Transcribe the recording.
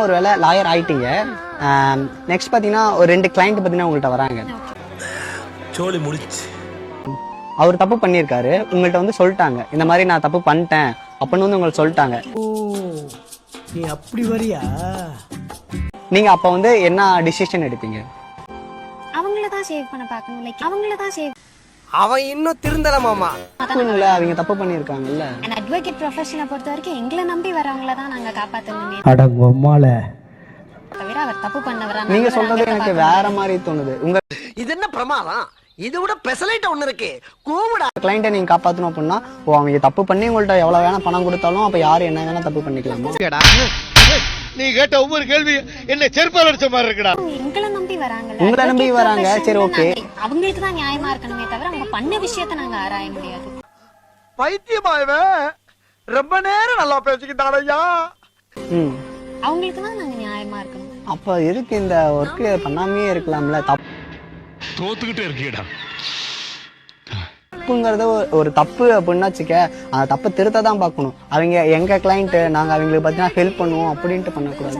ஒரு வேளை லாயர் ஆயிட்டீங்க. நெக்ஸ்ட் பாத்தீங்கன்னா ஒரு 2 கிளைண்ட் பாத்தீங்கன்னா உங்கள்கிட்ட வராங்க. சோலி முடிச்சு அவர் தப்பு பண்ணியிருக்காரு, உங்கள்கிட்ட வந்து சொல்லிட்டாங்க இந்த மாதிரி நான் தப்பு பண்ணிட்டேன் அப்படின்னு வந்து உங்களுக்கு சொல்லிட்டாங்க. நீ அப்படி வரியா? நீங்க அப்ப வந்து என்ன டிசிஷன் எடுப்பீங்க? அவங்களதான் சேவ் பண்ண பார்க்கணும். லைக் அவங்களதான் சேவ். அவன் இன்னும் திருந்தல மாமா. இல்ல அவங்க தப்பு பண்ணிருக்காங்கல்ல. an advocate profession பொறுத்த வரைக்கும் எங்களை நம்பி வரவங்கள தான் நாங்க காப்பாத்தணுமே அடங்கம்மால தவிர அவர் தப்பு பண்ணவரா நீங்க சொல்றது எனக்கு வேற மாதிரி தோணுது. உங்க இது என்ன பிரமாதம்? இது விட பெசலைட் ஒண்ணு இருக்கு. கூவுடா. கிளைண்ட்டை நீங்க காப்பாத்தணும் அப்படின்னா அவங்க தப்பு பண்ணி உங்கள்ட்ட எவ்வளவு வேணா பணம் கொடுத்தாலும் அப்ப யாரு என்ன வேணா தப்பு பண்ணிக்கலாமா? நீ கேட்ட ஒவ்வொரு கேள்வி என்ன செருப்பால் அடிச்ச மாதிரி இருக்குடா. எங்களை நம்பி வராங்கல்ல, உங்களை நம்பி வராங்க, சரி ஓகே. அவங்களுக்கு தான் நியாயமா இருக்கணுமே தவிர அவங்க பண்ண விஷயத்தை நாங்க ஆராய முடியாது. பைத்தியமாயவே ரொம்ப நேரம் நல்லா பேசிக்கிட்டான் ஐயா. அவங்களுக்கு தான் நாங்க நியாயமா இருக்கணும். அப்ப எதுக்கு இந்த ஒர்க் பண்ணாமே இருக்கலாம்ல? தோத்துக்கிட்டே இருக்கீடா. தப்புங்கிறது ஒரு தப்பு அப்படின்னா வச்சுக்க, அந்த தப்பை திருத்த தான் பார்க்கணும். அவங்க எங்க கிளைண்ட், நாங்க அவங்களுக்கு பார்த்தீங்கன்னா ஹெல்ப் பண்ணுவோம் அப்படின்ட்டு பண்ணக்கூடாது.